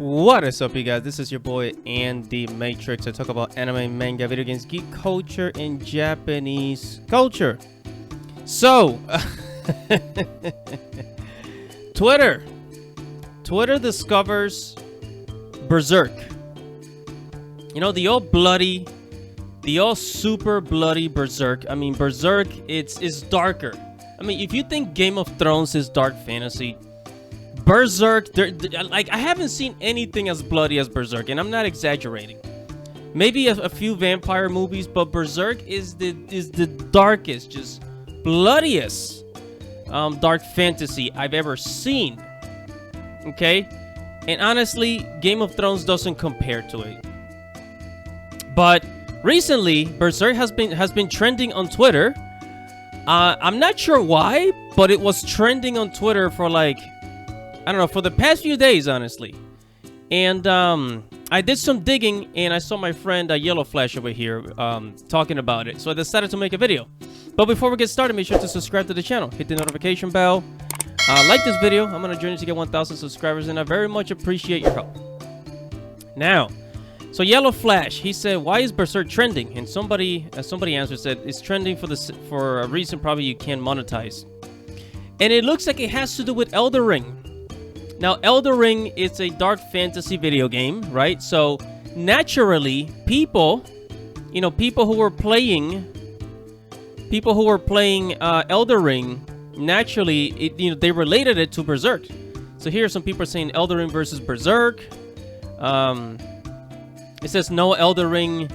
What is up, you guys? This is your boy Andy Matrix. I talk about anime, manga, video games, geek culture, and Japanese culture. So, Twitter discovers Berserk. You know, the old super bloody Berserk. I mean, Berserk, it's darker. I mean, if you think Game of Thrones is dark fantasy, Berserk, like, I haven't seen anything as bloody as Berserk, and I'm not exaggerating. Maybe a few vampire movies, but Berserk is the darkest, just bloodiest dark fantasy I've ever seen. Okay, and honestly, Game of Thrones doesn't compare to it. But recently, Berserk has been trending on Twitter. I'm not sure why, but it was trending on Twitter for like, I don't know, for the past few days, honestly. And I did some digging, and I saw my friend Yellow Flash over here talking about it. So I decided to make a video. But before we get started, make sure to subscribe to the channel. Hit the notification bell. Like this video. I'm on a journey to get 1,000 subscribers, and I very much appreciate your help. Now, so Yellow Flash, he said, why is Berserk trending? And somebody answered, said, it's trending for a reason probably you can't monetize. And it looks like it has to do with Elden Ring. Now, Elden Ring is a dark fantasy video game, right? So, naturally, people who were playing Elden Ring, naturally, they related it to Berserk. So here, some people are saying Elden Ring versus Berserk. It says no Elden Ring.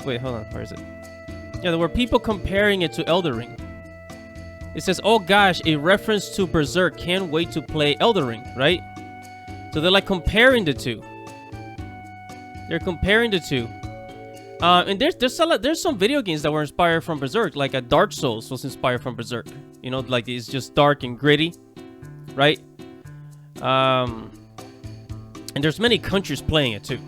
Wait, hold on. Where is it? Yeah, there were people comparing it to Elden Ring. It says, oh gosh, a reference to Berserk. Can't wait to play Elden Ring, right? So they're like comparing the two. They're comparing the two. And there's some video games that were inspired from Berserk, like a Dark Souls was inspired from Berserk. You know, like it's just dark and gritty, right? And there's many countries playing it too,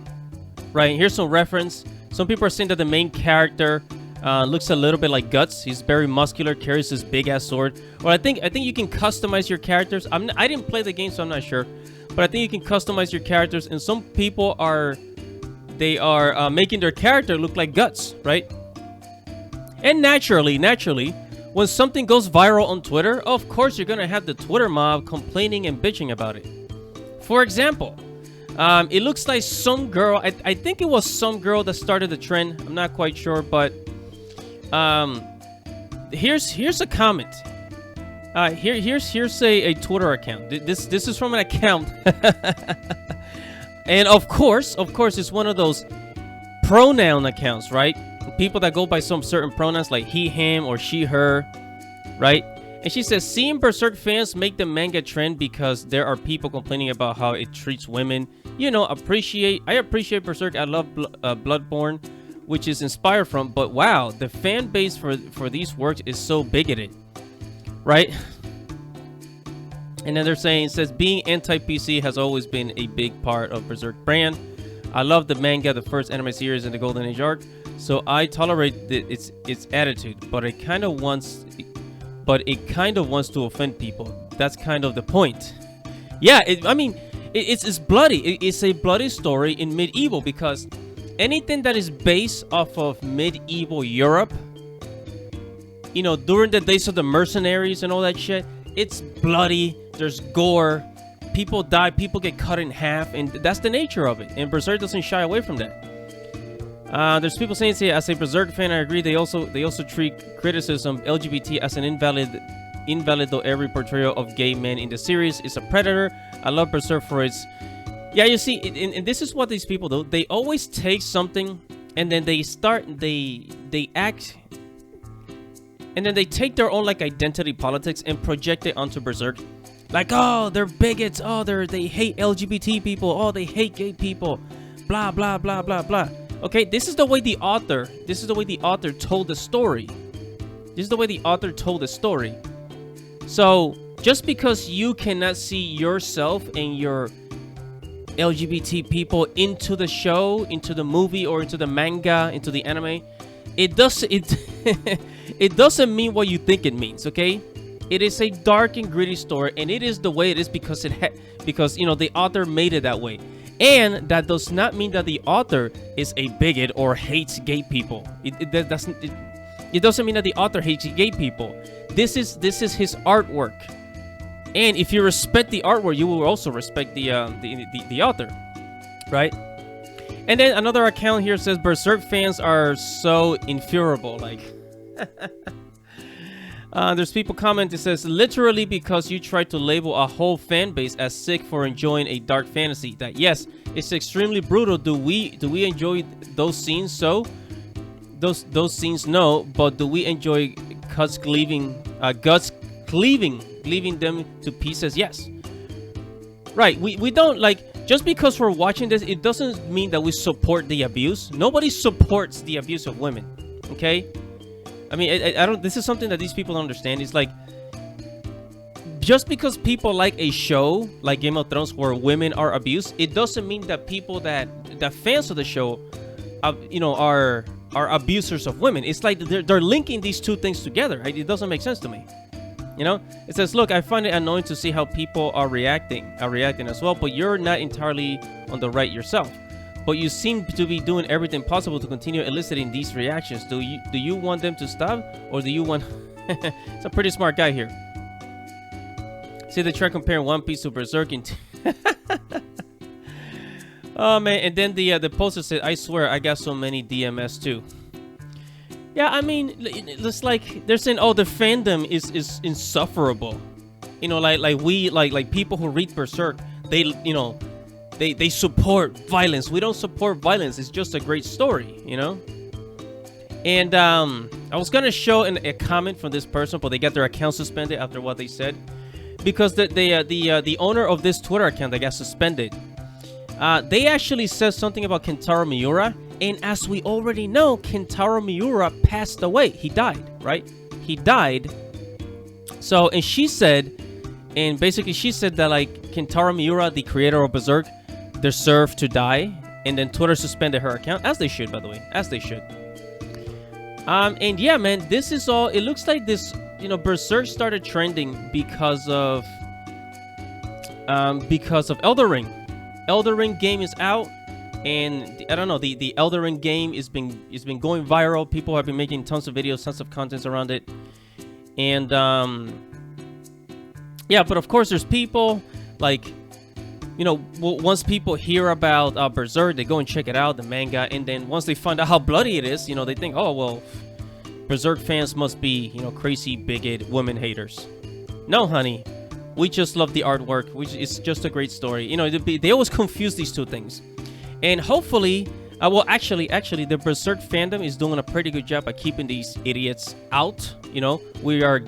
right? Here's some reference. Some people are saying that the main character looks a little bit like Guts. He's very muscular, carries this big ass sword. Well, I think you can customize your characters. I didn't play the game, so I'm not sure. But I think you can customize your characters, and some people are making their character look like Guts, right? And naturally, when something goes viral on Twitter, of course you're gonna have the Twitter mob complaining and bitching about it. For example, it looks like some girl. I think it was some girl that started the trend. I'm not quite sure, but here's a comment. Here's a Twitter account. This is from an account, and of course, it's one of those pronoun accounts, right? People that go by some certain pronouns like he, him, or she, her, right? And she says, seeing Berserk fans make the manga trend because there are people complaining about how it treats women. You know, I appreciate Berserk. I love Bloodborne, which is inspired from. But wow, the fan base for these works is so bigoted. Right? And then they're saying, it says, being anti-PC has always been a big part of Berserk brand. I love the manga, the first anime series in the Golden Age arc, so I tolerate its attitude, but it kind of wants to offend people. That's kind of the point. Yeah, it's bloody. It's a bloody story in medieval, because anything that is based off of medieval Europe, you know, during the days of the mercenaries and all that shit, it's bloody, there's gore, people die, people get cut in half, and that's the nature of it. And Berserk doesn't shy away from that. There's people saying, as a Berserk fan, I agree, they also treat criticism LGBT as an invalid, though every portrayal of gay men in the series is a predator. I love Berserk for its... Yeah, you see, and this is what these people do. They always take something, and then they act... And then they take their own like identity politics and project it onto Berserk. Like, oh, they're bigots. Oh, they hate LGBT people. Oh, they hate gay people. Blah, blah, blah, blah, blah. Okay, this is the way the author told the story. So, just because you cannot see yourself and your LGBT people into the show, into the movie, or into the manga, into the anime, it doesn't mean what you think it means, okay? It is a dark and gritty story, and it is the way it is because because you know the author made it that way. And that does not mean that the author is a bigot or hates gay people. It doesn't mean that the author hates gay people. This is his artwork. And if you respect the artwork, you will also respect the author, right? And then another account here says Berserk fans are so infuriable. Like, there's people comment. It says literally because you try to label a whole fan base as sick for enjoying a dark fantasy. That yes, it's extremely brutal. Do we enjoy those scenes? So those scenes, no. But do we enjoy guts cleaving them to pieces? Yes. Right. We don't like. Just because we're watching this, it doesn't mean that we support the abuse. Nobody supports the abuse of women, okay? I mean, I don't. This is something that these people don't understand. It's like, just because people like a show like Game of Thrones where women are abused, it doesn't mean that people that fans of the show, you know, are abusers of women. It's like they're linking these two things together. Right? It doesn't make sense to me. You know, it says, look, I find it annoying to see how people are reacting as well, but you're not entirely on the right yourself. But you seem to be doing everything possible to continue eliciting these reactions. Do you want them to stop, or do you want... It's a pretty smart guy here. See, they try comparing One Piece to Berserk in... Oh, man, and then the poster said, I swear, I got so many DMS too. Yeah, I mean, it's like they're saying, oh, the fandom is insufferable. You know, like people who read Berserk, they support violence. We don't support violence. It's just a great story, you know. And I was gonna show a comment from this person, but they got their account suspended after what they said, because the owner of this Twitter account that got suspended, they actually said something about Kentaro Miura. And as we already know, Kentaro Miura passed away. He died, right? He died. So, and she said that, like, Kentaro Miura, the creator of Berserk, deserved to die. And then Twitter suspended her account, as they should, by the way, as they should. And yeah, man, this is all. It looks like this, you know, Berserk started trending because of Elden Ring. Elden Ring game is out. And I don't know, the Elden Ring game has been going viral. People have been making tons of videos, tons of contents around it. And yeah, but of course there's people like, you know, once people hear about Berserk, they go and check it out, the manga, and then once they find out how bloody it is, you know, they think, oh well, Berserk fans must be, you know, crazy bigot women haters. No, honey, we just love the artwork, which is just a great story. You know, they always confuse these two things. And hopefully, well, actually, the Berserk fandom is doing a pretty good job at keeping these idiots out. You know, we are,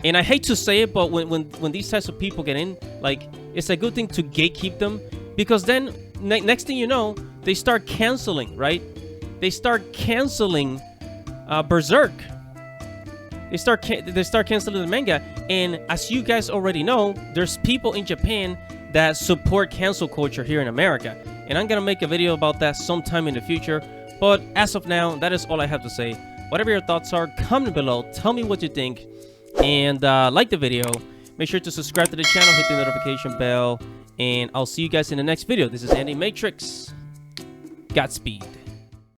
and I hate to say it, but when these types of people get in, like, it's a good thing to gatekeep them, because then next thing you know, they start canceling, right? They start canceling Berserk. They start canceling the manga, and as you guys already know, there's people in Japan that support cancel culture here in America. And I'm gonna make a video about that sometime in the future. But as of now, that is all I have to say. Whatever your thoughts are, comment below. Tell me what you think. And like the video. Make sure to subscribe to the channel. Hit the notification bell. And I'll see you guys in the next video. This is Andy Matrix. Godspeed.